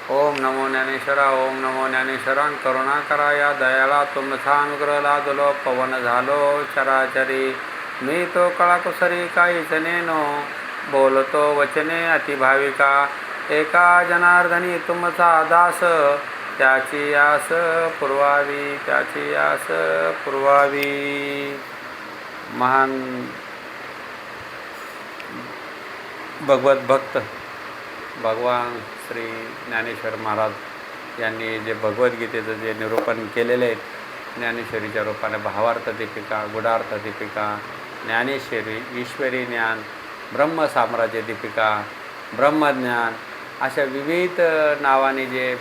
ओम नमो ज्ञानेश्वरा, ओम नमो ज्ञानेश्वरा. करुणा करा या दयाला, तुमचा अनुग्रह लादलो. पवन झालो चराचरी, मी तो कळाकुसरी काहीच नेनो. बोलतो वचने अतिभाविका, एका जनार्दनी तुमचा दास. त्याची आस पुरवावी, त्याची आस पुरवावी. महान भगवत भक्त भगवान श्री ज्ञानेश्वर महाराज यांनी जे भगवद्गीतेचं जे निरूपण केलेले आहे, ज्ञानेश्वरीच्या रूपाने भावार्थ दीपिका, गुडार्थ दीपिका, ज्ञानेश्वरी, ईश्वरी ज्ञान, ब्रह्मसाम्राज्य दीपिका, ब्रह्मज्ञान, अशा विविध नावाने जे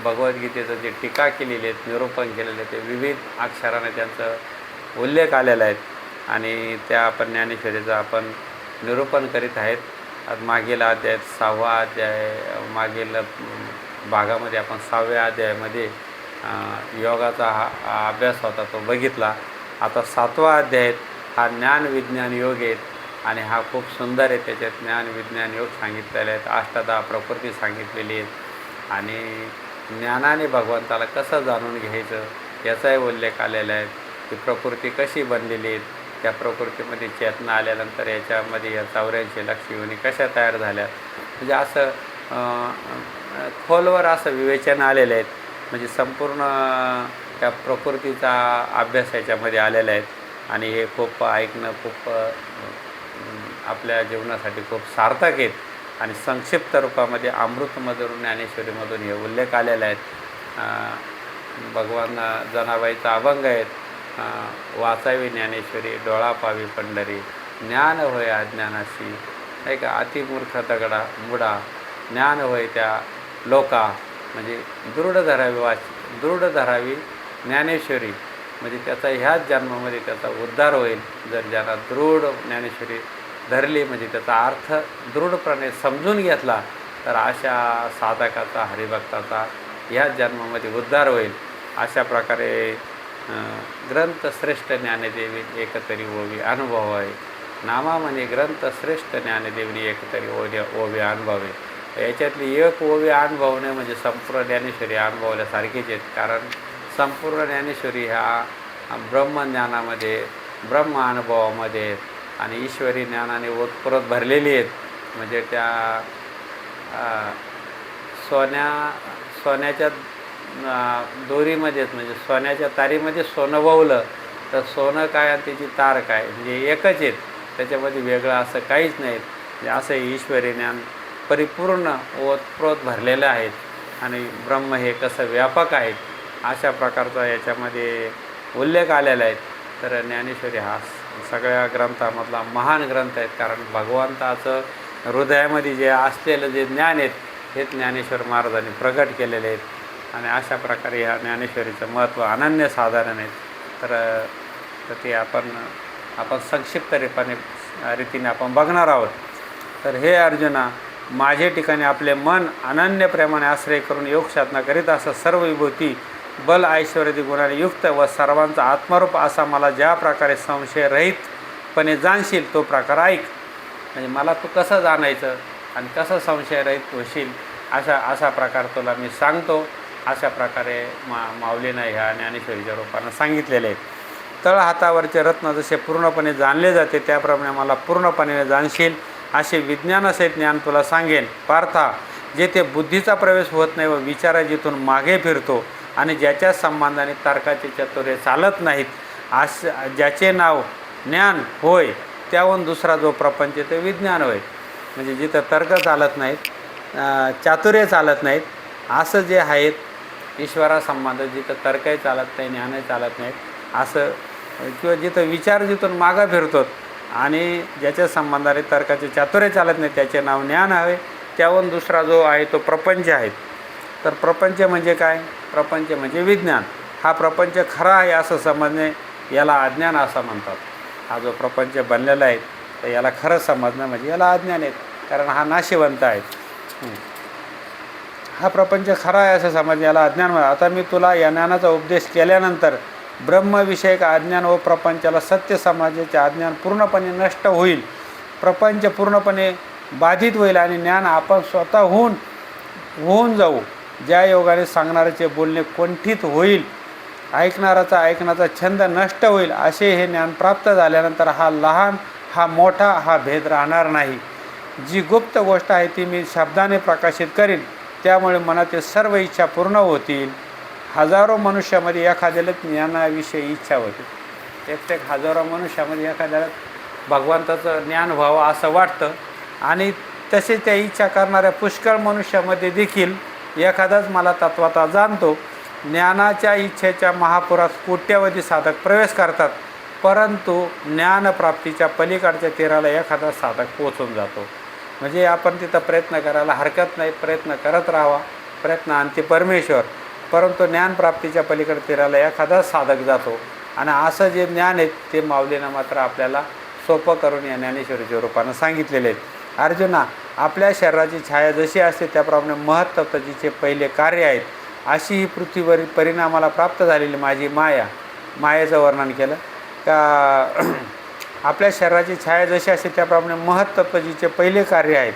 भगवद्गीतेचं जे टीका केलेली आहेत, निरूपण केलेले आहे, ते विविध अक्षराने त्यांचं उल्लेख आलेला आहे. आणि त्या आपण ज्ञानेश्वरीचं आपण निरूपण करीत आहेत. आज मागील अध्याय 6वा अध्याय, मागील भागामध्ये आपण 6व्या अध्यायामध्ये योगाचा हा अभ्यास होता, तो बघितला. आता 7वा अध्याय हा ज्ञान विज्ञान योग आहेत आणि हा खूप सुंदर आहे. त्याच्यात ज्ञान विज्ञान योग सांगितलेले आहेत, अष्टधा प्रकृती सांगितलेली आहेत आणि ज्ञानाने भगवंताला कसं जाणून घ्यायचं याचाही उल्लेख आलेला आहे. की प्रकृती कशी बनलेली आहे, त्या प्रकृतीमध्ये चेतना आल्यानंतर याच्यामध्ये या 84 लक्ष योनी कशा तयार झाल्या, म्हणजे असं खोलवर असं विवेचन आलेलं आहेत. म्हणजे संपूर्ण त्या प्रकृतीचा अभ्यास याच्यामध्ये आलेला आहे आणि हे खूप ऐकणं खूप आपल्या जीवनासाठी खूप सार्थक आहेत. आणि संक्षिप्त रूपामध्ये अमृतमधून ज्ञानेश्वरीमधून हे उल्लेख आलेले आहेत. भगवान जनाबाईचा अभंग आहेत, वाचावी ज्ञानेश्वरी, डोळा पावी पंढरी, ज्ञान होय अज्ञानाशी, नाही का, अतिमूर्ख दगडा मुडा, ज्ञान होय त्या लोका. म्हणजे दृढ धरावी ज्ञानेश्वरी, म्हणजे त्याचा ह्याच जन्मामध्ये त्याचा उद्धार होईल. जर ज्याला दृढ ज्ञानेश्वरी धरली, म्हणजे त्याचा अर्थ दृढपणे समजून घेतला, तर अशा साधकाचा, हरिभक्ताचा ह्याच जन्मामध्ये उद्धार होईल. अशा प्रकारे ग्रंथ श्रेष्ठ ज्ञानदेवी एकतरी ओवी अनुभव आहे. नामा म्हणे ग्रंथ श्रेष्ठ ज्ञानदेवीने एकतरी ओवी अनुभवे. याच्यातली एक ओवी अनुभवणे म्हणजे संपूर्ण ज्ञानेश्वरी अनुभवल्यासारखीच आहेत. कारण संपूर्ण ज्ञानेश्वरी ह्या ब्रह्मज्ञानामध्ये, ब्रह्म अनुभवामध्ये आणि ईश्वरी ज्ञानाने ओतप्रोत भरलेली आहेत. म्हणजे त्या सोन्याच्या दोरीमध्येच, म्हणजे सोन्याच्या तारीमध्ये सोनं ववलं तर सोनं काय आणि त्याची तार काय, म्हणजे एकच आहेत, त्याच्यामध्ये वेगळं असं काहीच नाही. म्हणजे असं ईश्वरी ज्ञान परिपूर्ण ओतप्रोत भरलेलं आहेत आणि ब्रह्म हे कसं व्यापक आहेत, अशा प्रकारचा याच्यामध्ये उल्लेख आलेला आहे. तर ज्ञानेश्वरी हा सगळ्या ग्रंथामधला महान ग्रंथ आहेत. कारण भगवंताचं हृदयामध्ये जे असलेलं जे ज्ञान आहेत, हे ज्ञानेश्वर महाराजांनी प्रगट केलेले आहेत. आणि अशा प्रकारे ह्या ज्ञानेश्वरीचं महत्त्व अनन्यसाधारण आहे. तर ते आपण संक्षिप्त रीतीने आपण बघणार आहोत. तर हे अर्जुना, माझे ठिकाणी आपले मन अनन्य प्रेमाने आश्रय करून योग साधना करीत असं सर्व विभूती बल ऐश्वर्यादी गुणाने युक्त व सर्वांचा आत्मरूप असा मला ज्या प्रकारे संशयरहितपणे जाणशील तो प्रकार ऐक. म्हणजे मला तू कसं जाणायचं आणि कसं संशयरहित होशील असा प्रकार तुला मी सांगतो. अशा प्रकारे माऊलीनं ह्या ज्ञानेश्वरीच्या रूपानं सांगितलेले आहेत. तळ हातावरचे रत्न जसे पूर्णपणे जाणले जाते, त्याप्रमाणे मला पूर्णपणे जाणशील असे विज्ञानासहित ज्ञान तुला सांगेन. पार्था, जेथे बुद्धीचा प्रवेश होत नाही व विचार जिथून मागे फिरतो आणि ज्याच्या संबंधाने तर्काचे चातुर्य चालत नाहीत, ज्याचे नाव ज्ञान होय, त्याहून दुसरा जो प्रपंच ते विज्ञान होय. म्हणजे जिथं तर्क चालत नाहीत, चातुर्य चालत नाहीत, असं जे आहेत ईश्वरासंबंध, जिथं तर्कही चालत नाही, ज्ञानही चालत नाहीत असं, किंवा जिथं विचार जिथून मागं फिरतो आणि ज्याच्या संबंधाने तर्काचे चातुर्य चालत नाही, त्याचे नाव ज्ञान हवे. त्याहून दुसरा जो आहे तो प्रपंच आहे. तर प्रपंच म्हणजे काय? प्रपंच म्हणजे विज्ञान. हा प्रपंच खरा आहे असं समजणे याला अज्ञान असं म्हणतात. हा जो प्रपंच बनलेला आहे तर याला खरं समजणं म्हणजे याला अज्ञान आहेत, कारण हा नाशिवंत आहे. हा प्रपंच खरा आहे असं समजणे याला अज्ञान म्हणतात. आता मी तुला या ज्ञानाचा उपदेश केल्यानंतर ब्रह्मविषयक अज्ञान व प्रपंचाला सत्य समाजाचे अज्ञान पूर्णपणे नष्ट होईल, प्रपंच पूर्णपणे बाधित होईल आणि ज्ञान आपण स्वतःहून होऊन जाऊ. ज्या योगाने सांगणाऱ्याचे बोलणे कुंठित होईल, ऐकणाराचा ऐकण्याचा छंद नष्ट होईल. असे हे ज्ञान प्राप्त झाल्यानंतर हा लहान हा मोठा हा भेद राहणार नाही. जी गुप्त गोष्ट आहे ती मी शब्दाने प्रकाशित करीन, त्यामुळे मनातील सर्व इच्छा पूर्ण होतील. हजारो मनुष्यामध्ये एखाद्याला ज्ञानाविषयी इच्छा होती. एक हजारो मनुष्यामध्ये एखाद्याला भगवंताचं ज्ञान व्हावं असं वाटतं. आणि तसे त्या इच्छा करणाऱ्या पुष्कळ मनुष्यामध्ये देखील एखादाच मला तत्वता जाणतो. ज्ञानाच्या इच्छेच्या महापुरात कोट्यावधी साधक प्रवेश करतात, परंतु ज्ञानप्राप्तीच्या पलीकडच्या तीराला एखादा साधक पोचून जातो. म्हणजे आपण तिथं प्रयत्न करायला हरकत नाही, प्रयत्न करत राहावा, प्रयत्न आणते परमेश्वर. परंतु ज्ञानप्राप्तीच्या पलीकडे तीराला एखादा साधक जातो. आणि असं जे ज्ञान आहे ते माऊलीनं मात्र आपल्याला सोपं करून या ज्ञानेश्वरीच्या रूपानं सांगितलेले आहेत. अर्जुना, आपल्या शरीराची छाया जशी असते त्याप्रमाणे महत्त्वाचे पहिले कार्य आहेत. अशी ही पृथ्वीवरील परिणामाला प्राप्त झालेली माझी मायेचं वर्णन केलं का. आपल्या शरीराची छाया जशी असते त्याप्रमाणे महत्त्वाचे पहिले कार्य आहेत.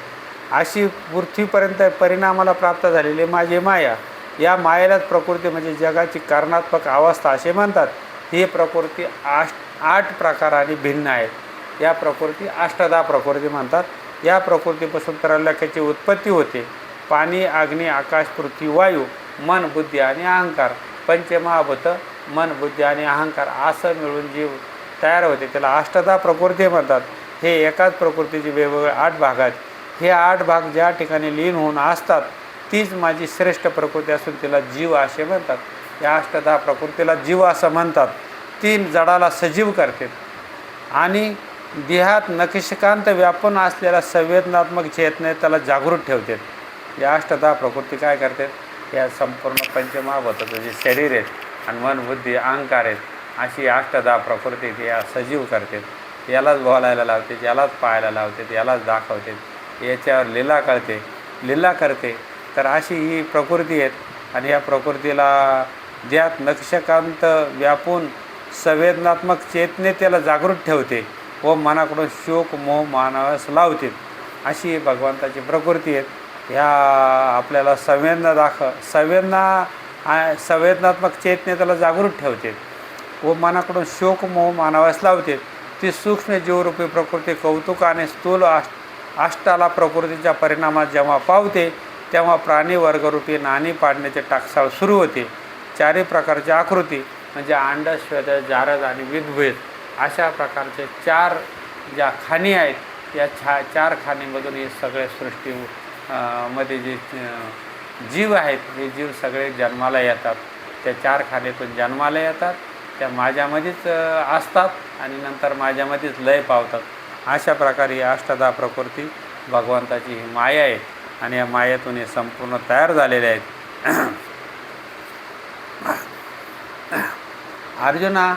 अशी पृथ्वीपर्यंत परिणामाला प्राप्त झालेली माझी माया. या मायेलाच प्रकृती म्हणजे जगाची कारणात्मक अवस्था असे म्हणतात. ही प्रकृती 8 प्रकाराने भिन्न आहेत. या प्रकृती अष्टधा प्रकृती म्हणतात. या प्रकृतीपासून त्रैलोक्याची उत्पत्ती होते. पाणी, अग्नी, आकाश, पृथ्वी, वायू, मन, बुद्धी आणि अहंकार, पंचमहाभूत मन, बुद्धी आणि अहंकार असं मिळून जीव तयार होते. त्याला अष्टधा प्रकृती म्हणतात. हे एकाच प्रकृतीचे वेगवेगळे 8 भाग आहेत. हे 8 भाग ज्या ठिकाणी लीन होऊन असतात तीच माझी श्रेष्ठ प्रकृती असून तिला जीव असे म्हणतात. या अष्टधा प्रकृतीला जीव असं म्हणतात. 3 जडाला सजीव करते आणि देहात नखशिकांत व्यापून असलेल्या संवेदनात्मक चेतने त्याला जागृत ठेवते. या अष्टधा प्रकृती काय करते, या संपूर्ण पंचमहाभूताचं जे शरीर आहे आणि मन, बुद्धी, अहंकार आहेत अशी अष्टधा प्रकृती ती या सजीव करते. यालाच बोलायला लावते, यालाच पाहायला लावते, यालाच दाखवते, याच्यावर लीला करते. तर अशी ही प्रकृती आहेत. आणि या प्रकृतीला ज्यात नक्षकांत व्यापून संवेदनात्मक चेतने त्याला जागृत ठेवते व मनाकडून शोक मोह मानवास लावते. अशी भगवंताची प्रकृती आहेत. ह्या आपल्याला संवेदनात्मक चेतने त्याला जागृत ठेवते व मनाकडून शोक मोह मानवास लावते. ती सूक्ष्म जीवरूपी प्रकृती कौतुकाने स्थूल अष्टाला प्रकृतीच्या परिणामात जेव्हा पावते तेव्हा प्राणीवर्गरूपी नाणी पाडण्याचे टाकसाळ सुरू होते. 4 प्रकारची आकृती म्हणजे अंड, श्वेत, जारद आणि विद्भेद अशा प्रकारचे 4 ज्या खाणी आहेत या 4 खाणीमधून हे सगळे सृष्टी मध्ये जे जीव आहेत हे जीव सगळे जन्माला येतात. त्या 4 खाणीतून जन्माला येतात, त्या माझ्यामध्येच असतात आणि नंतर माझ्यामध्येच लय पावतात. अशा प्रकारे ही अष्टधा प्रकृती भगवंताची ही माया आहे आणि या मायेतून हे संपूर्ण तयार झालेले आहेत. अर्जुना,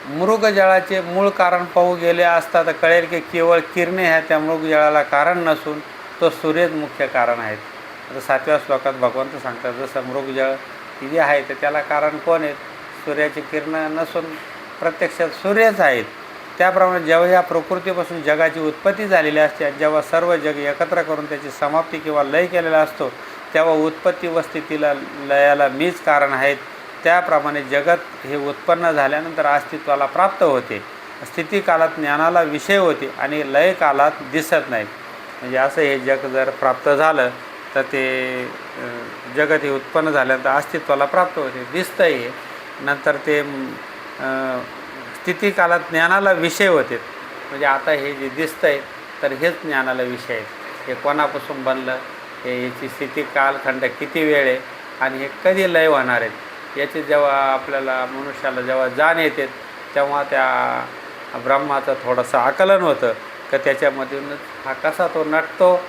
मृगजळाचे मूळ कारण पाहू गेले असता तर कळेल की केवळ किरणे ह्या त्या मृगजळाला कारण नसून तो सूर्यच मुख्य कारण आहेत. आता 7व्या श्लोकात भगवंत सांगतात जसं मृगजळ जे आहे तर त्याला कारण कोण आहेत, सूर्याची किरणं नसून प्रत्यक्षात सूर्यच आहेत. त्याप्रमाणे जेव्हा या प्रकृतीपासून जगाची उत्पत्ती झालेली असते आणि जेव्हा सर्व जग एकत्र करून त्याची समाप्ती किंवा लय केलेला असतो तेव्हा उत्पत्ती व स्थितीला लयाला मीच कारण आहेत. त्याप्रमाणे जगत हे उत्पन्न झाल्यानंतर अस्तित्वाला प्राप्त होते, स्थितीकालात ज्ञानाला विषय होते आणि लय कालात दिसत नाहीत. म्हणजे असं हे जग जर प्राप्त झालं तर ते जगत हे उत्पन्न झाल्यानंतर अस्तित्वाला प्राप्त होते, दिसतं हे, नंतर ते स्थितीकालात ज्ञानाला विषय होते. म्हणजे आता हे जे दिसतं आहे तर हेच ज्ञानाला विषय आहेत. हे कोणापासून बनलं, हे याची स्थिती कालखंड किती वेळ आहे आणि हे कधी लय होणार आहेत याची जेव्हा आपल्याला मनुष्याला जेव्हा जाण येते तेव्हा त्या ब्रह्माचं थोडंसं आकलन होतं की त्याच्यामधूनच हा कसा तो नटतो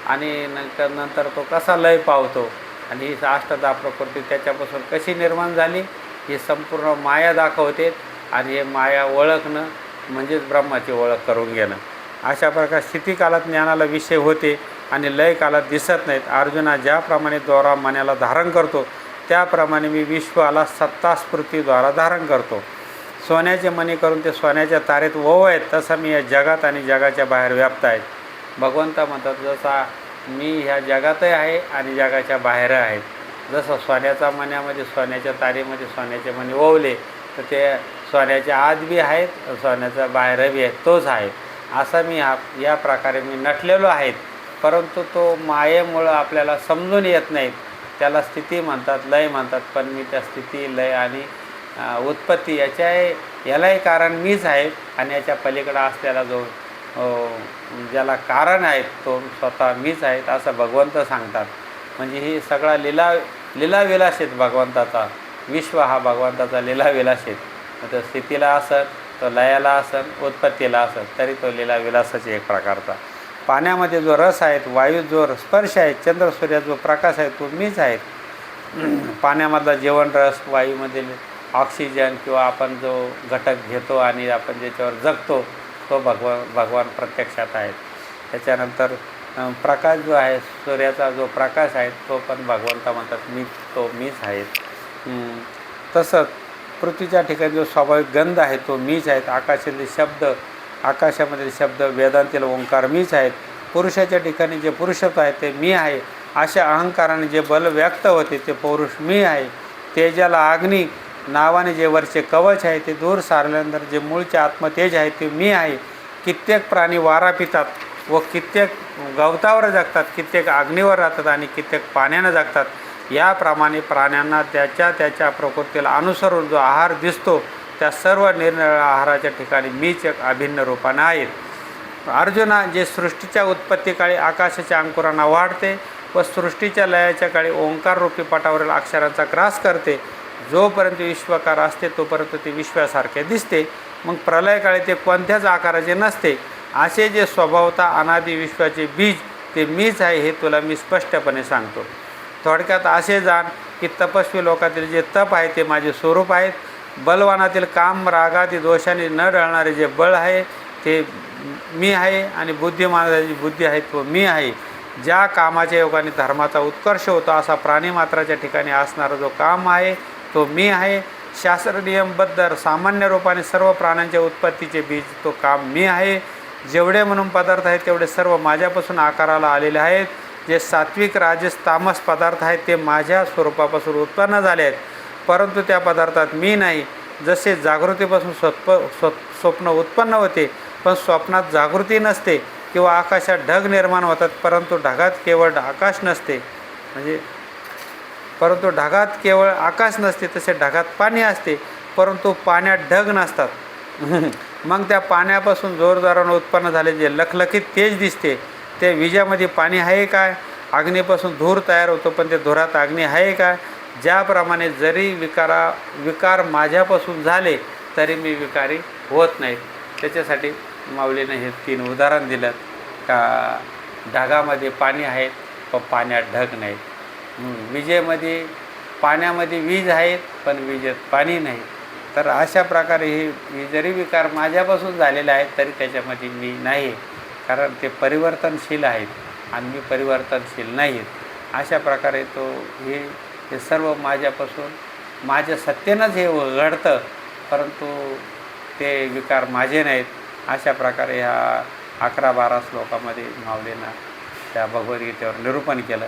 आणि नंतर तो कसा लय पावतो आणि ही अष्टधा प्रकृती त्याच्यापासून कशी निर्माण झाली ही संपूर्ण माया दाखवते. आणि हे माया ओळखणं म्हणजेच ब्रह्माची ओळख करून घेणं. अशा प्रकारे स्थितीकालात ज्ञानाला विषय होते आणि लय कालात दिसत नाहीत. अर्जुना, ज्याप्रमाणे द्वारा मनाला धारण करतो त्याप्रमाणे मी विश्वाला सत्तास्फूर्तीद्वारा धारण करतो. सोन्याचे मणी करून ते सोन्याच्या तारेत ओव आहेत तसं मी या जगात आणि जगाच्या बाहेर व्याप्त आहेत. भगवंत म्हणतात जसा मी ह्या जगातही आहे आणि जगाच्या बाहेर आहे. जसं सोन्याचा मण्यामध्ये सोन्याच्या तारेमध्ये सोन्याचे मणी ओवले तर ते सोन्याच्या आत बी आहेत, सोन्याच्या बाहेर बी आहेत, तोच आहे. असा मी या प्रकारे मी नटलेलो आहेत. परंतु तो मायेमुळं आपल्याला समजून येत नाहीत. त्याला स्थिती म्हणतात, लय म्हणतात. पण मी त्या स्थिती, लय आणि उत्पत्ती यालाही कारण मीच आहे आणि याच्या पलीकडं असलेला जो ज्याला कारण आहेत तो स्वतः मीच आहेत असं भगवंत सांगतात. म्हणजे ही सगळा लीलाविलास आहेत भगवंताचा. विश्व हा भगवंताचा लीलाविलास आहे. तो स्थितीला असत, तो लयाला असत, उत्पत्तीला असत, तरी तो लीलाविलासच एक प्रकारचा. पाण्यामध्ये जो रस आहे, वायूत जो स्पर्श आहे, चंद्र सूर्यात जो प्रकाश आहे तो मीच आहे. पाण्यामधला जीवनरस, वायूमधील ऑक्सिजन किंवा आपण जो घटक घेतो आणि आपण ज्याच्यावर जगतो तो भगवान प्रत्यक्षात आहेत. त्याच्यानंतर प्रकाश जो आहे, सूर्याचा जो प्रकाश आहे तो पण भगवंता म्हणतात मीच आहे. तसंच पृथ्वीच्या ठिकाणी जो स्वाभाविक गंध आहे तो मीच आहेत. आकाशामधील शब्द, वेदांतील ओंकार मीच आहेत. पुरुषाच्या ठिकाणी जे पुरुषत्व आहे ते मी आहे. अशा अहंकाराने जे बल व्यक्त होते ते पौरुष मी आहे. तेजाला अग्नी नावाने जे वरचे कवच आहे ते दूर सारल्यानंतर जे मूळचे आत्मतेज आहे ते मी आहे. कित्येक प्राणी वारा पितात व कित्येक गवतावर जगतात, कित्येक अग्नीवर राहतात आणि कित्येक पाण्यानं जगतात. याप्रमाणे प्राण्यांना त्याच्या प्रकृतीला अनुसरून जो आहार दिसतो त्या सर्व निरनिराळ्या आहाराच्या ठिकाणी मीच एक अभिन्न रूपाने आहेत. अर्जुना, जे सृष्टीच्या उत्पत्ती काळी आकाशाच्या अंकुरांना वाढते व सृष्टीच्या लयाच्या काळी ओंकार रूपी पटावरील अक्षरांचा ग्रास करते, जोपर्यंत विश्वकार असते तोपर्यंत ते विश्वासारखे दिसते, मग प्रलयकाळी ते कोणत्याच आकाराचे नसते. असे जे स्वभावता अनादि विश्वाचे बीज ते मीच आहे हे तुला मी स्पष्टपणे सांगतो. थोडक्यात असे जाण की तपस्वी लोकातील जे तप आहे ते माझे स्वरूप आहेत. बलवानातील काम रागादी दोषाने न ढळणारे जे बळ आहे ते मी आहे आणि बुद्धिमानाची बुद्धी आहे तो मी आहे. ज्या कामाच्या योगाने धर्माचा उत्कर्ष होतो असा प्राणीमात्राच्या ठिकाणी असणारा जो काम आहे तो मी आहे. शास्त्र नियमबद्ध सामान्य रूपाने सर्व प्राण्यांच्या उत्पत्तीचे बीज तो काम मी आहे. जेवढे म्हणून पदार्थ आहेत तेवढे सर्व माझ्यापासून आकाराला आलेले आहेत. जे सात्विक राजस तामस पदार्थ आहेत ते माझ्या स्वरूपापासून उत्पन्न झाले आहेत, परंतु त्या पदार्थात मी नाही. जसे जागृतीपासून स्वप्न उत्पन्न होते पण स्वप्नात जागृती नसते, किंवा आकाशात ढग निर्माण होतात परंतु ढगात केवळ आकाश नसते, परंतु ढगात केवळ आकाश नसते, तसे ढगात पाणी असते परंतु पाण्यात ढग नसतात. मग त्या पाण्यापासून जोरदारानं उत्पन्न झाले जे लखलखीत तेज दिसते ते विजामध्ये पाणी आहे काय? अग्नीपासून धूर तयार होतो पण ते धुरात अग्नी आहे का? ज्याप्रमाणे जरी विकार माझ्यापासून झाले तरी मी विकारी होत नाही. त्याच्यासाठी माऊलीने हे 3 उदाहरण दिलं का ढगामध्ये पाणी आहे पण पाण्यात ढग नाहीत. विजेमध्ये पाण्यामध्ये वीज आहेत पण विजेत पाणी नाही. तर अशा प्रकारे हे जरी विकार माझ्यापासून झालेले आहेत तरी त्याच्यामध्ये मी नाही, कारण ते परिवर्तनशील आहेत आणि मी परिवर्तनशील नाहीत. अशा प्रकारे हे सर्व माझ्यापासून माझ्या सत्तेनंच हे घडतं, परंतु ते विकार माझे नाहीत. अशा प्रकारे ह्या 11-12 श्लोकामध्ये माऊलींना त्या भगवद्गीतेवर निरूपण केलं.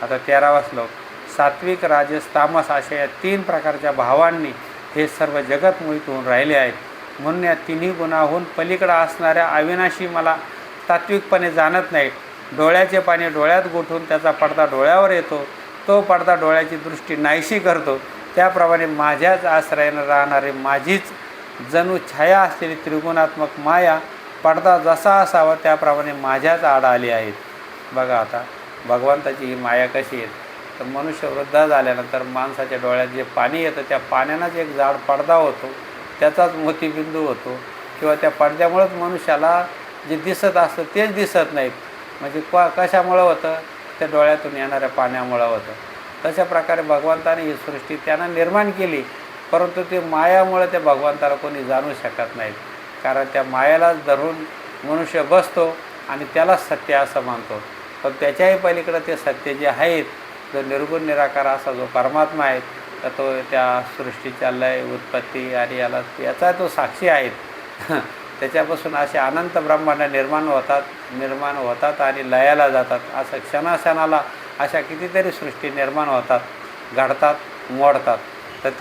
आता 13वा श्लोक. सात्विक राजस तामस अशा या 3 प्रकारच्या भावांनी हे सर्व जगत मोहित होऊन राहिले आहेत. म्हणून या 3 गुणाहून पलीकडे असणाऱ्या अविनाशी मला तात्विकपणे जाणत नाहीत. डोळ्याचे पाणी डोळ्यात गोठून त्याचा पडदा डोळ्यावर येतो, तो पडदा डोळ्याची दृष्टी नाहीशी करतो. त्याप्रमाणे माझ्याच आश्रयानं राहणारे माझीच जणू छाया असलेली त्रिगुणात्मक माया पडदा जसा असावा त्याप्रमाणे माझ्याच आड आली आहेत. बघा आता भगवंताची ही माया कशी आहे. तर मनुष्य वृद्ध झाल्यानंतर माणसाच्या डोळ्यात जे पाणी येतं त्या पाण्यानंच एक जाड पडदा होतो, त्याचाच मोतीबिंदू होतो, किंवा त्या पडद्यामुळंच मनुष्याला जे दिसत असतं तेच दिसत नाहीत. म्हणजे कशामुळं होतं? त्या डोळ्यातून येणाऱ्या पाण्यामुळं होतं. तशा प्रकारे भगवंताने ही सृष्टी त्यानं निर्माण केली, परंतु ते मायामुळे त्या भगवंताला कोणी जाणू शकत नाहीत. कारण त्या मायालाच धरून मनुष्य बसतो आणि त्यालाच सत्य असं मानतो. पण त्याच्याही पलीकडं ते सत्य जे आहेत, जो निर्गुण निराकार असा जो परमात्मा आहे, तर तो त्या सृष्टीच्या लय उत्पत्ती आणि याचा तो साक्षी आहेत. त्याच्यापासून असे अनंत ब्रह्मांड निर्माण होतात आणि लयाला जातात. असं क्षणाक्षणाला अशा कितीतरी सृष्टी निर्माण होतात, घडतात, मोडतात. तर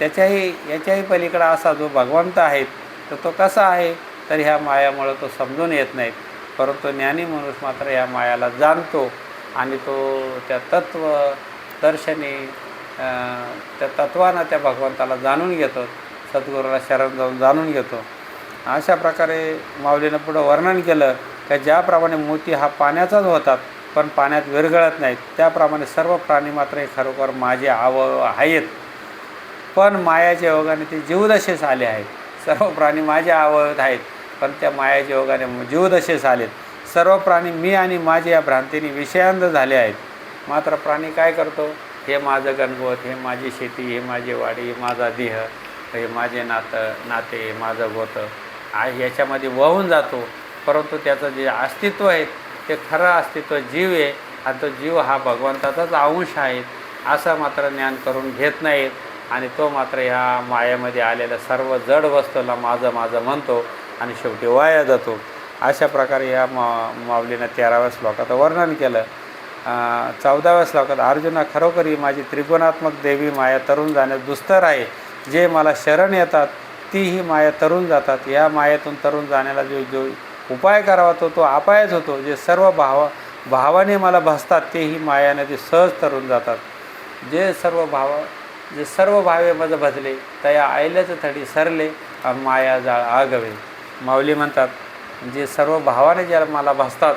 याच्याही पलीकडं असा जो भगवंत आहे तर तो कसा आहे, तर ह्या मायामुळं तो समजून येत नाहीत. परंतु ज्ञानी मनुष्य मात्र ह्या मायाला जाणतो आणि तो त्या दर्शनी त्या तत्वानं त्या भगवंताला जाणून घेतो, सद्गुरूला शरण जाऊन जाणून घेतो. अशा प्रकारे माऊलीनं पुढं वर्णन केलं की ज्याप्रमाणे मोती हा पाण्याचाच होतात पण पाण्यात विरघळत नाहीत, त्याप्रमाणे सर्व प्राणी मात्र हे खरोखर माझे अवयव आहेत, पण मायाच्या योगाने ते जीवदशेस आले आहेत. सर्व प्राणी माझ्या अवयव आहेत पण त्या मायाच्या योगाने जीवदशेस आलेत. सर्व प्राणी मी आणि माझे या भ्रांतीने विषयांध झाले आहेत. मात्र प्राणी काय करतो, हे माझं गणगोत, हे माझी शेती, हे माझी वाडी, हे माझा देह, हे माझे नाते, हे माझं गोतं याच्यामध्ये वाहून जातो. परंतु त्याचं जे अस्तित्व आहे ते खरं अस्तित्व जीव आहे आणि तो जीव हा भगवंताचाच अंश आहे असं मात्र ज्ञान करून घेत नाहीत आणि तो मात्र ह्या मायेमध्ये आलेल्या सर्व जड वस्तूला माझं माझं म्हणतो आणि शेवटी वाया जातो. अशा प्रकारे या माऊलीनं 13व्या श्लोकात वर्णन केलं. 14व्या श्लोकात अर्जुना, खरोखरी माझी त्रिगुणात्मक देवी माया तरुण जाण्यास दुस्तर आहे. जे मला शरण येतात तीही माया तरुण जातात. या मायेतून तरुण जाण्याला जो उपाय करावा तो अपायच होतो. जे सर्व भावाने मला भसतात तेही मायाने ते सहज तरुण जातात. जे सर्व भावे मज भजले तया आयलच थडी सरले माया जाळ आगवे. माऊली म्हणतात जे सर्व भावाने ज्या मला भसतात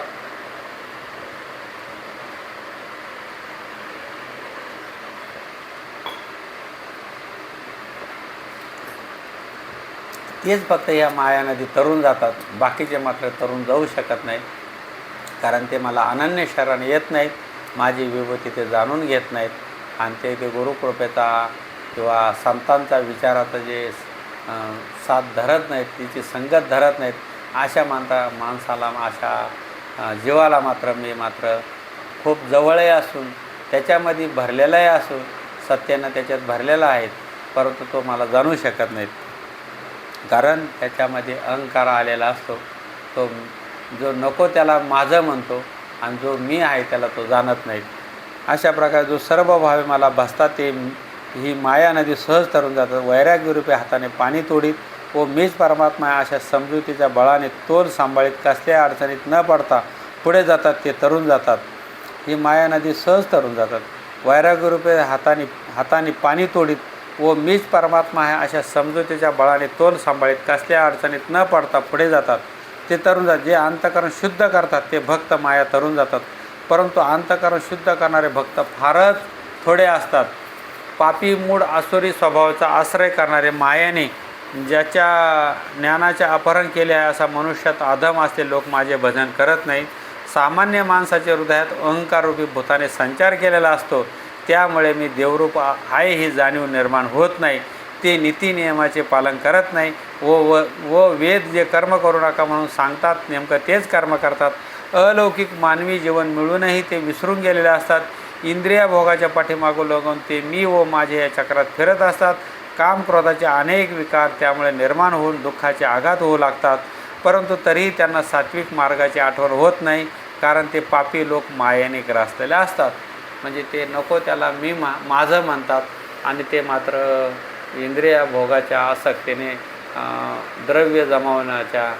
तेच फक्त ह्या माया नदी तरुण जातात, बाकीचे मात्र तरुण जाऊ शकत नाही. कारण ते मला अनन्य शरण येत नाहीत, माझी विभूती ते जाणून घेत नाहीत आणि ते गुरुकृपेचा किंवा संतांचा विचाराचं जे साथ धरत नाहीत, तिची संगत धरत नाहीत. अशा माणसाला अशा जीवाला मात्र मी मात्र खूप जवळही असून त्याच्यामध्ये भरलेलाही असून सत्यानं त्याच्यात भरलेला आहे, परंतु तो मला जाणू शकत नाहीत. कारण त्याच्यामध्ये अहंकार आलेला असतो. तो जो नको त्याला माझं म्हणतो आणि जो मी आहे त्याला तो जाणत नाही. अशा प्रकारे जो सर्व भावे मला भसतात ते ही माया नदी सहज तरून जातात. वैराग्यरूपी हाताने पाणी तोडीत व मीच परमात्मा अशा समजुतीच्या बळाने तोल सांभाळीत कसल्या अडचणीत न पडता पुढे जातात ते तरून जातात. ही माया नदी सहज तरून जातात. वैराग्यरूपी हाताने पाणी तोडीत व मीच परमात्मा आहे अशा समजुतीच्या बळाने तोल सांभाळीत कसल्या अडचणीत न पडता पुढे जातात ते तरुण जातात. जे अंतःकरण शुद्ध करतात ते भक्त माया तरुण जातात. परंतु अंतःकरण शुद्ध करणारे भक्त फारच थोडे असतात. पापी मूळ आसुरी स्वभावाचा आश्रय करणारे मायाने ज्याच्या ज्ञानाचे अपहरण केले आहे असा मनुष्यात अधम असले लोक माझे भजन करत नाही. सामान्य माणसाच्या हृदयात अहंकाररूपी भूताने संचार केलेला असतो, त्यामुळे मी देवरूप आहे ही जाणीव निर्माण होत नाही. ते नीतिनियमाचे पालन करत नाही व वेद जे कर्म करू नका म्हणून सांगतात नेमकं तेच कर्म करतात. अलौकिक मानवी जीवन मिळूनही ते विसरून गेलेले असतात. इंद्रिया भोगाच्या पाठीमागून लागून ते मी व माझे या चक्रात फिरत असतात. काम क्रोधाचे अनेक विकार त्यामुळे निर्माण होऊन दुःखाचे आघात होऊ लागतात. परंतु तरीही त्यांना सात्विक मार्गाची आठवण होत नाही, कारण ते पापी लोक मायेने ग्रासलेले असतात. म्हणजे ते नको त्याला मी माझं म्हणतात आणि ते मात्र इंद्रिया भोगाच्या आसक्तीने द्रव्य जमावण्याच्या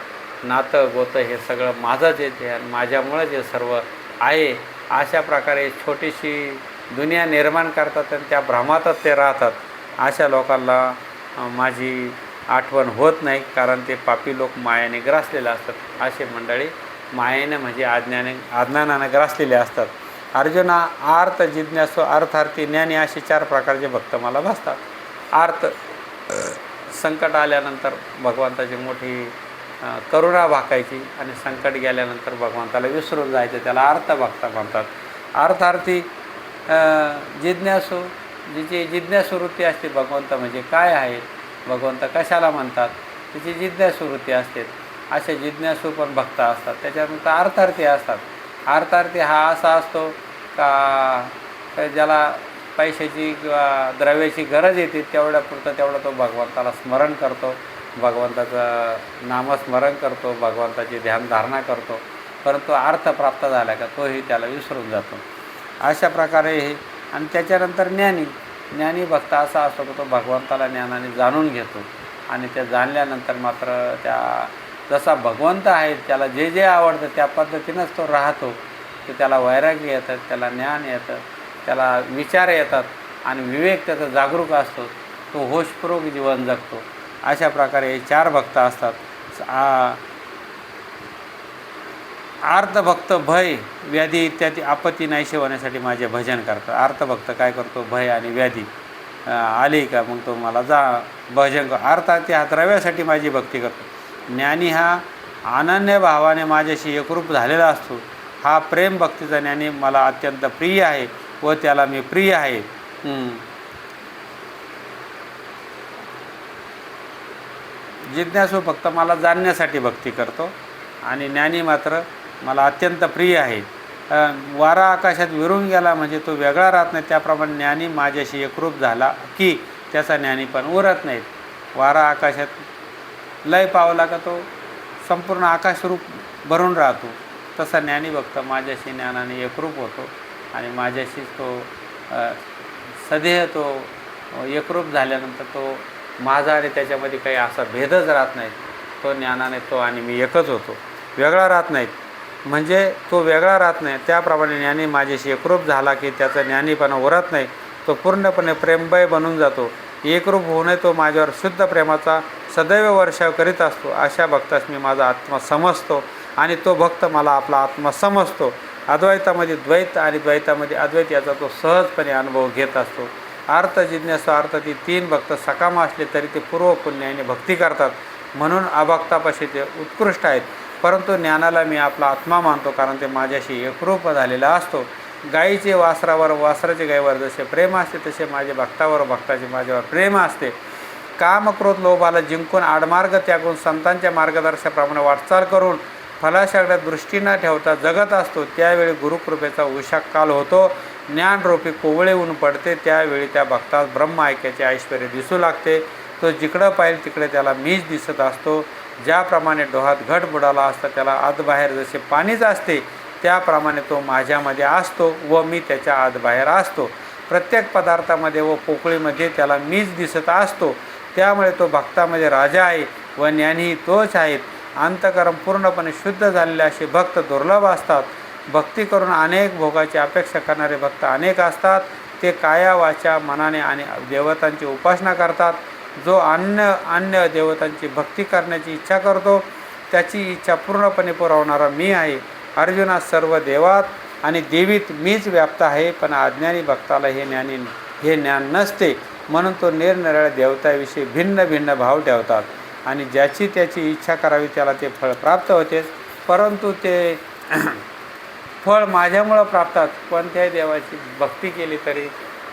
नातं गोतं हे सगळं माझंच येते आणि माझ्यामुळंच हे सर्व आहे. अशा प्रकारे छोटीशी दुनिया निर्माण करतात आणि त्या भ्रमातच ते राहतात. अशा लोकांना माझी आठवण होत नाही, कारण ते पापी लोक मायाने ग्रासलेले असतात. असे मंडळी मायेने म्हणजे अज्ञानाने ग्रासलेले असतात. अर्जुना, आर्त, जिज्ञासू, अर्थार्थी, ज्ञानी असे 4 प्रकारचे भक्त मला भासतात. आर्त, संकट आल्यानंतर भगवंताची मोठी करुणा भाकायची आणि संकट गेल्यानंतर भगवंताला विसरून जायचं, त्याला अर्थ भक्त म्हणतात. अर्थार्थी, जिज्ञासू, जिची जिज्ञासू वृत्ती असते भगवंत म्हणजे काय आहे, भगवंत कशाला म्हणतात, तिची जिज्ञासू वृत्ती असते. असे जिज्ञासू पण भक्त असतात. त्याच्यानंतर अर्थार्थी असतात. अर्थार्थी हा असा असतो का ज्याला पैशाची किंवा द्रव्याची गरज येते तेवढ्यापुरतं तेवढं तो भगवंताला स्मरण करतो भगवंताचं नामस्मरण करतो, भगवंताची ध्यानधारणा करतो, परंतु अर्थ प्राप्त झाला का तोही त्याला विसरून जातो. अशा प्रकारे हे. आणि त्याच्यानंतर ज्ञानी भक्त असा असतो की तो भगवंताला ज्ञानाने जाणून घेतो आणि ते जाणल्यानंतर मात्र त्या जसा भगवंत आहे त्याला जे जे आवडतं त्या पद्धतीनंच तो राहतो. तर त्याला वैराग्य येतं, त्याला ज्ञान येतं, त्याला विचार येतात आणि विवेक त्याचा जागरूक असतो, तो होशपूर्वक जीवन जगतो. अशा प्रकारे हे 4 भक्त असतात. आर्तभक्त भय व्याधी इत्यादी आपत्ती नाहीशी होण्यासाठी माझे भजन करतात. आर्तभक्त काय करतो, भय आणि व्याधी आली का मग तो मला भजन कर. अर्थात त्या द्रव्यासाठी माझी भक्ती करतो. ज्ञानी हा अनन्य भावाने माझ्याशी एकरूप झालेला असतो. हा प्रेम भक्तीचा ज्ञानी मला अत्यंत प्रिय आहे व त्याला मी प्रिय आहे. जिज्ञासू फक्त मला जाणण्यासाठी भक्ती करतो आणि ज्ञानी मात्र मला अत्यंत प्रिय आहे. वारा आकाशात विरून गेला म्हणजे तो वेगळा राहत नाही, त्याप्रमाणे ज्ञानी माझ्याशी एकरूप झाला की त्याचा ज्ञानीपण उरत नाहीत. वारा आकाशात लय पावला का तो संपूर्ण आकाशरूप भरून राहतो. तसा ज्ञानी भक्त माझ्याशी ज्ञानाने एकरूप होतो आणि माझ्याशी तो सदेह तो एकरूप झाल्यानंतर तो माझा आणि त्याच्यामध्ये काही असा भेदच राहत नाही. तो ज्ञानाने तो आणि मी एकच होतो, वेगळा राहत नाहीत. म्हणजे तो वेगळा राहत नाही. त्याप्रमाणे ज्ञानी माझ्याशी एकरूप झाला की त्याचा ज्ञानीपणा उरत नाही, तो पूर्णपणे प्रेममय बनून जातो. एकरूप होऊनही तो माझ्यावर शुद्ध प्रेमाचा सदैव वर्षाव करीत असतो. अशा भक्तास मी माझा आत्मा समजतो आणि तो भक्त मला आपला आत्मा समजतो. अद्वैतामध्ये द्वैत आणि द्वैतामध्ये अद्वैत याचा तो सहजपणे अनुभव घेत असतो. अर्थ जिज्ञासू अर्थात 3 भक्त सकाम असले तरी ते पूर्व पुण्याने भक्ती करतात, म्हणून अभक्तापाशी ते उत्कृष्ट आहेत. परंतु ज्ञानाला मी आपला आत्मा मानतो, कारण ते माझ्याशी एकरूप झालेला असतो. गायीचे वासरावर, वासराचे गायीवर जसे प्रेम असते तसे माझे भक्तावर, भक्ताचे माझ्यावर प्रेम असते. काम, क्रोध, लोभाला जिंकून आडमार्ग त्यागून संतांच्या मार्गदर्शनाप्रमाणे वाटचाल करून फलाशाकडे दृष्टी न ठेवता जगत असतो. त्यावेळी गुरुकृपेचा उशाक काल होतो. ज्ञानरूपी कोवळे ऊन पडते. त्यावेळी त्या भक्तास ब्रह्म ऐक्याचे ऐश्वर्य दिसू लागते. तो जिकडं पाहिजे तिकडे त्याला मीच दिसत असतो. ज्याप्रमाणे डोहात घट बुडाला असता त्याला आतबाहेर जसे पाणीच असते, त्याप्रमाणे तो माझ्यामध्ये असतो व मी त्याच्या आतबाहेर असतो. प्रत्येक पदार्थामध्ये व पोकळीमध्ये त्याला मीच दिसत असतो. त्यामुळे तो भक्तामध्ये राजा आहे व ज्ञानी तोच आहेत. अंतःकरण पूर्णपणे शुद्ध झालेले असे भक्त दुर्लभ असतात. भक्ती करून अनेक भोगाची अपेक्षा करणारे भक्त अनेक असतात. ते काया, वाचा, मनाने आणि देवतांची उपासना करतात. जो अन्य देवतांची भक्ती करण्याची इच्छा करतो त्याची इच्छा पूर्णपणे पुरवणारा मी आहे. अर्जुना, सर्व देवात आणि देवीत मीच व्याप्त आहे, पण अज्ञानी भक्ताला हे ज्ञान नसते. म्हणून तो निरनिराळ्या देवताविषयी भिन्न भिन्न भाव ठेवतात आणि ज्याची त्याची इच्छा करावी त्याला ते फळ प्राप्त होतेच. परंतु ते फळ माझ्यामुळं प्राप्तात. कोणत्याही देवाची भक्ती केली तरी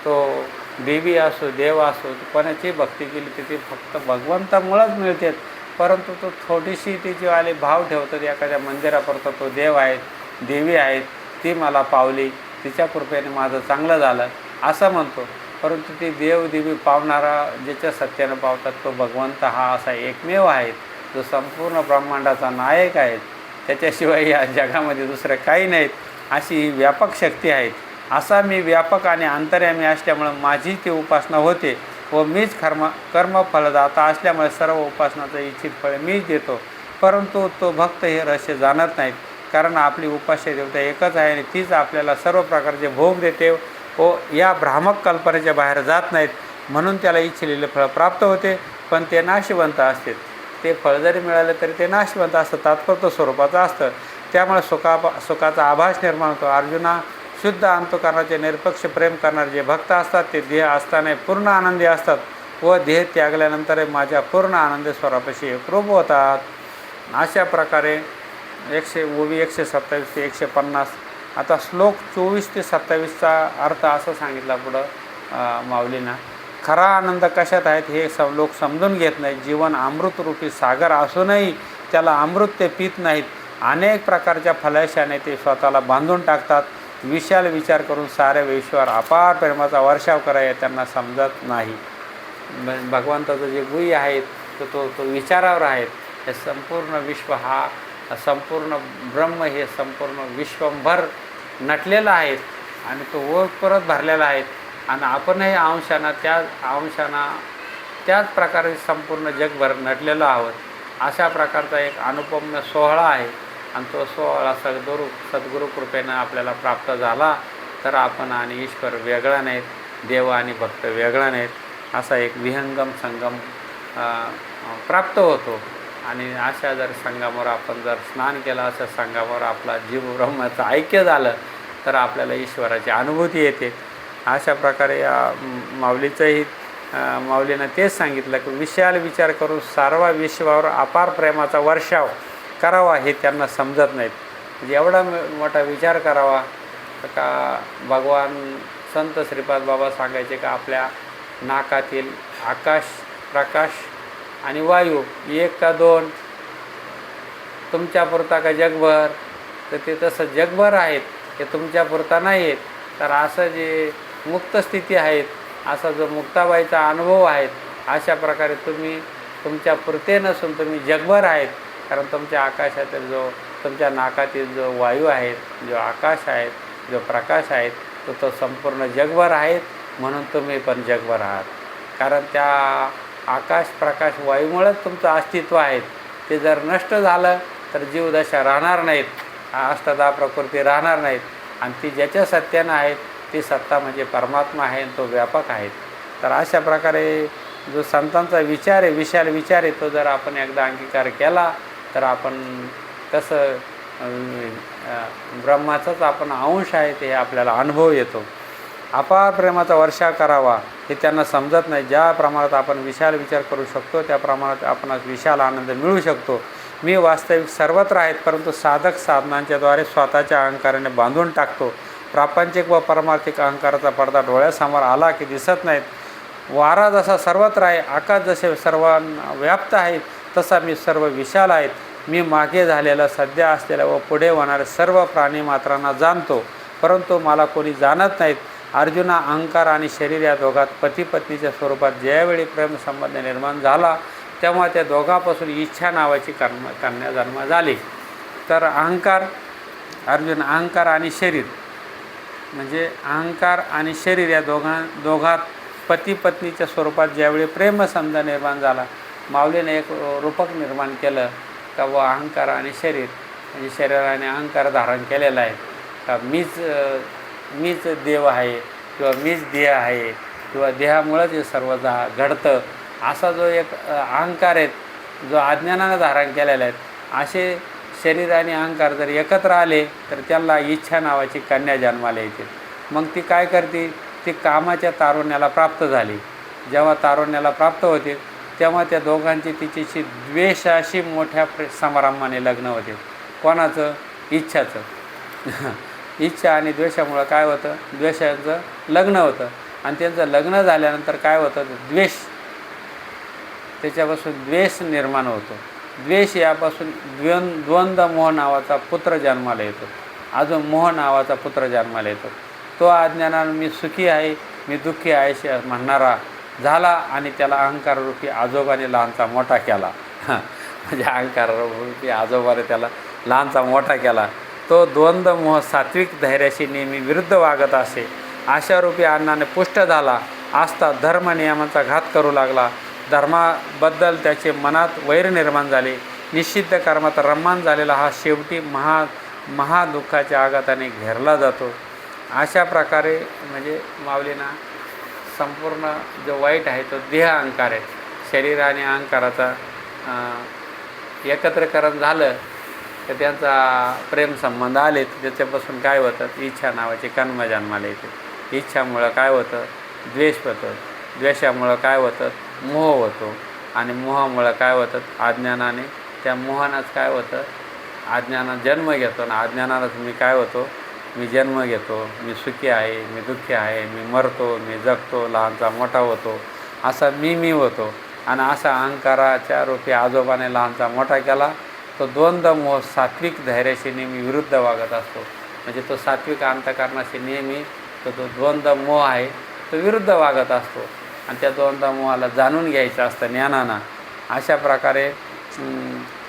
तो देवी असो, देव असो, कोणाची भक्ती केली तर ती फक्त भगवंतामुळंच मिळते. परंतु तो थोडीशी तिची वाले भाव ठेवतो. एखाद्या मंदिरापुरता तो देव आहे, देवी आहेत, ती मला पावली, तिच्या कृपेने माझं चांगलं झालं असं म्हणतो. परंतु ती देव देवी पावणारा ज्याच्या सत्यानं पावतात तो भगवंत हा असा एकमेव आहे जो संपूर्ण ब्रह्मांडाचा नायक आहे. त्याच्याशिवाय या जगामध्ये दुसरं काही नाहीत. अशी व्यापक शक्ती आहेत. असा मी व्यापक आणि अंतर्यामी असल्यामुळं माझी ती उपासना होते व मीच कर्मफलदाता असल्यामुळे सर्व उपासनाचं इच्छित फळ मीच देतो. परंतु तो भक्त हे रहस्य जाणत नाहीत, कारण आपली उपास्य देवता एकच आहे आणि तीच आपल्याला सर्व प्रकारचे भोग देते व या भ्रामक कल्पनेच्या बाहेर जात नाहीत. म्हणून त्याला इच्छिलेले फळ प्राप्त होते, पण ते नाशवंत असते. ते फळ जरी मिळालं तरी ते नाशवंत असतं, तात्पुरतं स्वरूपाचं असतं. त्यामुळे सुखाचा आभास निर्माण होतो. अर्जुना, शुद्ध अंतःकरणाचे निरपेक्ष प्रेम करणारे जे भक्त असतात ते देह असताना पूर्ण आनंदी असतात व देह त्यागल्यानंतर माझ्या पूर्ण आनंदी स्वरूपाशी एकरूप होतात. अशा प्रकारे 127 ते 150. आता श्लोक 24 ते 27चा अर्थ असं सांगितला पुढं माऊलींना. खरा आनंद कशात आहेत हे लोक समजून घेत नाहीत. जीवन अमृतरूपी सागर असूनही त्याला अमृत ते पित नाहीत. अनेक प्रकारच्या फलाशाने ते स्वतःला बांधून टाकतात. विशाल विचार करून साऱ्या विश्वावर अपार प्रेमाचा वर्षाव करायला त्यांना समजत नाही. भगवंताचं जे गुह्य आहेत तर तो विचारावर आहेत. हे संपूर्ण विश्व हा संपूर्ण ब्रह्म हे संपूर्ण विश्वभर नटलेलं आहे आणि तो ओतप्रत भरलेला आहे आणि आपणही अंशाना त्याच प्रकारे संपूर्ण जगभर नटलेलो आहोत. अशा प्रकारचा एक अनुपम्य सोहळा आहे आणि तो सोहळा सद्गुरू कृपेनं आपल्याला प्राप्त झाला तर आपण आणि ईश्वर वेगळा नाहीत, देव आणि भक्त वेगळा नाहीत, असा एक विहंगम संगम प्राप्त होतो. आणि अशा जर संगमावर आपण जर स्नान केलं, अशा संगमावर आपला जीव ब्रह्माचं ऐक्य झालं तर आपल्याला ईश्वराची अनुभूती येते. अशा प्रकारे या माऊलीचंही माऊलीनं तेच सांगितलं की विशाल विचार करून सर्व विश्वावर अपार प्रेमाचा वर्षाव करावा हे त्यांना समजत नाहीत. म्हणजे एवढा मोठा विचार करावा का भगवान संत श्रीपाद बाबा सांगायचे का आपल्या नाकातील आकाश, प्रकाश आणि वायू एक का दोन तुमच्यापुरता का जगभर, तर ते तसं जगभर आहेत, ते तुमच्यापुरता नाही आहेत. तर असं जे मुक्त स्थिती आहेत, असा जो मुक्ताबाईचा अनुभव आहेत, अशा प्रकारे तुम्ही तुमच्या पुरते नसून तुम्ही जगभर आहेत. कारण तुमच्या आकाशातील तुमच्या नाकातील जो वायू आहेत, जो आकाश आहेत, जो प्रकाश आहेत, तो संपूर्ण जगभर आहेत. म्हणून तुम्ही पण जगभर आहात. कारण त्या आकाश, प्रकाश, वायूमुळेच तुमचं अस्तित्व आहे. ते जर नष्ट झालं तर जीवदशा राहणार नाहीत, अष्टधा प्रकृती राहणार नाहीत. आणि ती ज्याच्या सत्यानं आहेत ती सत्ता म्हणजे परमात्मा आहे आणि तो व्यापक आहे. तर अशा प्रकारे जो संतांचा विचार आहे, विशाल विचार आहे, तो जर आपण एकदा अंगीकार केला तर आपण कसं ब्रह्माचाच आपण अंश आहे ते आपल्याला अनुभव येतो. अपार प्रेमाचा वर्षाव करावा हे त्यांना समजत नाही. ज्या प्रमाणात आपण विशाल विचार करू शकतो त्या प्रमाणात आपणास विशाल आनंद मिळू शकतो. मी वास्तविक सर्वत्र आहेत, परंतु साधक साधनांच्याद्वारे स्वतःच्या अहंकाराने बांधून टाकतो. प्रापंचिक व परमार्थिक अहंकाराचा पडदा डोळ्यासमोर आला की दिसत नाहीत. वारा जसा सर्वत्र आहे, आकाश जसे सर्वांना व्याप्त आहे, तसा मी सर्व विशाल आहेत. मी मागे झालेलं, सध्या असलेलं व पुढे होणारे सर्व प्राणीमात्रांना जाणतो, परंतु मला कोणी जाणत नाहीत. अर्जुना, अहंकार आणि शरीर या दोघात पती पत्नीच्या स्वरूपात ज्यावेळी प्रेमसंबंध निर्माण झाला तेव्हा त्या दोघांपासून इच्छा नावाची कन्या जन्म झाली. तर अर्जुन अहंकार आणि शरीर म्हणजे अहंकार आणि शरीर या दोघात पती पत्नीच्या स्वरूपात ज्यावेळी प्रेमसंबंध निर्माण झाला, माऊलीने एक रूपक निर्माण केलं का व अहंकार आणि शरीर म्हणजे शरीराने अहंकार धारण केलेला आहे का मीच देव आहे किंवा मीच देह आहे किंवा देहामुळंच हे सर्व घडतं, असा जो एक अहंकार आहे जो अज्ञानानं धारण केलेला आहे. असे शरीर आणि अहंकार जर एकत्र आले तर त्याला इच्छा नावाची कन्या जन्माला येते. मग ती काय करते, ती कामाच्या तारुण्याला प्राप्त झाली. जेव्हा तारुण्याला प्राप्त होते तेव्हा त्या दोघांची तिच्याशी द्वेषाशी मोठ्या समारंभाने लग्न होते. कोणाचं? इच्छाचं. इच्छा आणि द्वेषामुळं काय होतं, द्वेषाचं लग्न होतं आणि त्यांचं लग्न झाल्यानंतर काय होतं, द्वेष, त्याच्यापासून द्वेष निर्माण होतो. द्वेष यापासून द्वंद्व मोह नावाचा पुत्र जन्माला येतो. अजून मोह नावाचा पुत्र जन्माला येतो. तो अज्ञानानं मी सुखी आहे, मी दुःखी आहे म्हणणारा झाला आणि त्याला अहंकाररूपी आजोबाने लहानचा मोठा केला. म्हणजे अहंकाररूपी आजोबाने त्याला लहानचा मोठा केला. तो द्वंद्व मोह सात्विक धैर्याशी नेहमी विरुद्ध वागत असे. आशारूपी अन्नाने पुष्ट झाला असता धर्म नियमांचा घात करू लागला. धर्माबद्दल त्याचे मनात वैर निर्माण झाले. निषिद्ध कर्मात रममान झालेला हा शेवटी महादुःखाच्या आघाताने घेरला जातो. अशा प्रकारे म्हणजे माऊलींना संपूर्ण जो वाईट आहे तो देह अहंकार आहे. शरीर आणि अहंकाराचा एकत्रीकरण झालं तर त्यांचा प्रेमसंबंध आले तर त्याच्यापासून काय होतं, इच्छा नावाची कन्या जन्माला येते. इच्छामुळं काय होतं, द्वेष होतं. द्वेषामुळं काय होतं, मोह होतो आणि मोहामुळं काय होतं, अज्ञानाने त्या मोहानंच काय होतं, अज्ञानात जन्म घेतो आणि अज्ञानानंच मी काय होतो, मी जन्म घेतो, मी सुखी आहे, मी दुःखी आहे, मी मरतो, मी जगतो, लहानचा मोठा होतो, असा मी होतो. आणि असा अहंकाराच्या रूपी आजोबाने लहानचा मोठा केला. तो द्वंद्व मोह सात्विक धैर्याशी नेहमी विरुद्ध वागत असतो. म्हणजे तो सात्विक अंतःकरणाशी नेहमी तो द्वंद्व मोह आहे तो विरुद्ध वागत असतो. आणि त्या द्वंद्व मोहाला जाणून घ्यायचं असतं ज्ञानानं अशा प्रकारे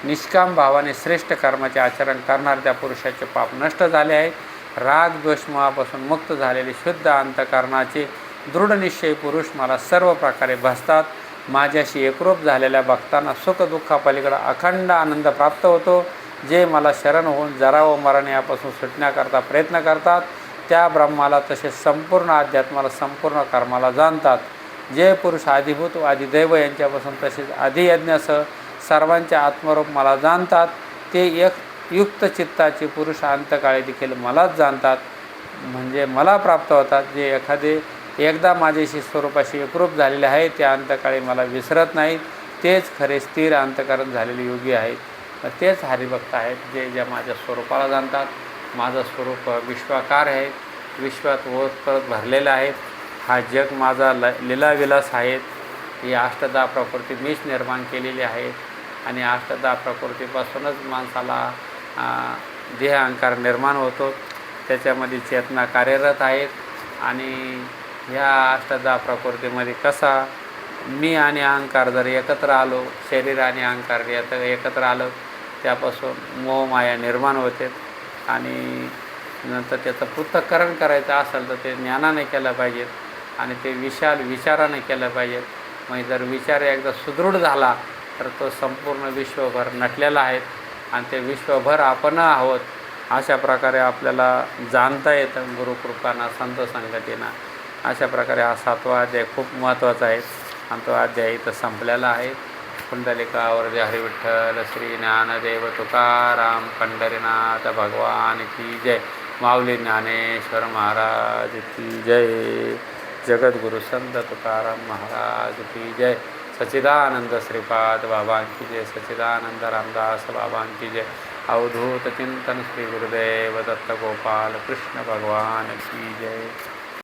निष्काम भावाने श्रेष्ठ कर्माचे आचरण करणाऱ्या त्या पुरुषाचे पाप नष्ट झाले आहे. राग द्वेषमोहापासून मुक्त झालेले शुद्ध अंतःकरणाचे दृढ निश्चयी पुरुष मला सर्व प्रकारे भसतात. माझ्याशी एकरूप झालेल्या भक्तांना सुखदुःखापलीकडे अखंड आनंद प्राप्त होतो. जे मला शरण होऊन जरा व मरण यापासून सुटण्याकरता प्रयत्न करतात त्या ब्रह्माला तसेच संपूर्ण अध्यात्माला संपूर्ण कर्माला जाणतात. जे पुरुष आदिभूत व आदिदैव यांच्यापासून तसेच आदियज्ञासह सर्वांचे आत्मरूप मला जाणतात ते एक युक्त चित्ताचे पुरुष अंतकाळी देखील मलाच जाणतात म्हणजे मला प्राप्त होतात. जे एकदा माझ्याशी स्वरूपाशी एकरूप झालेले आहे ते अंतकाळी मला विसरत नाहीत. तेच खरे स्थिर अंतकरण झालेले योगी आहेत. तेच हरिभक्त आहेत जे ज्या माझ्या स्वरूपाला जाणतात. माझं स्वरूप विश्वाकार आहे, विश्वात ओतप्रत भरलेलं आहे. हा जग माझा लीलाविलास आहेत. ही अष्टदा प्रकृती मीच निर्माण केलेली आहेत आणि अष्टदा प्रकृतीपासूनच माणसाला देह अहंकार निर्माण होतो. त्याच्यामध्ये चेतना कार्यरत आहेत आणि ह्या अष्टदा प्रकृतीमध्ये कसा मी आणि अहंकार जर एकत्र आलो, शरीर आणि अहंकार एकत्र आलं त्यापासून मोहमाया निर्माण होते आणि नंतर त्याचं पृथक्करण करायचं असेल तर ते ज्ञानाने केलं पाहिजे आणि ते विशाल विचाराने केलं पाहिजे. म्हणजे जर विचार एकदा सुदृढ झाला तर तो संपूर्ण विश्वभर नटलेला आहे आणि ते विश्वभर आपण आहोत अशा प्रकारे आपल्याला जाणता येतं गुरुकृपानं संत संगतीनं. अशा प्रकारे हा 7वा अध्याय खूप महत्त्वाचा आहे आणि तो अध्याय इथं संपलेला आहे. कुंडलिकावर हरी विठ्ठल श्री ज्ञानदेव तुकाराम पंढरीनाथ भगवान की जय. माऊली ज्ञानेश्वर महाराज की जय. जगद्गुरु संत तुकाराम महाराज की जय. सच्चिदानंद श्रीपाद बाबा की जय. सच्चिदानंद रामदास बाबा की जय. अवधूत चिंतन श्री गुरुदेव दत्त गोपाल कृष्ण भगवान की जय.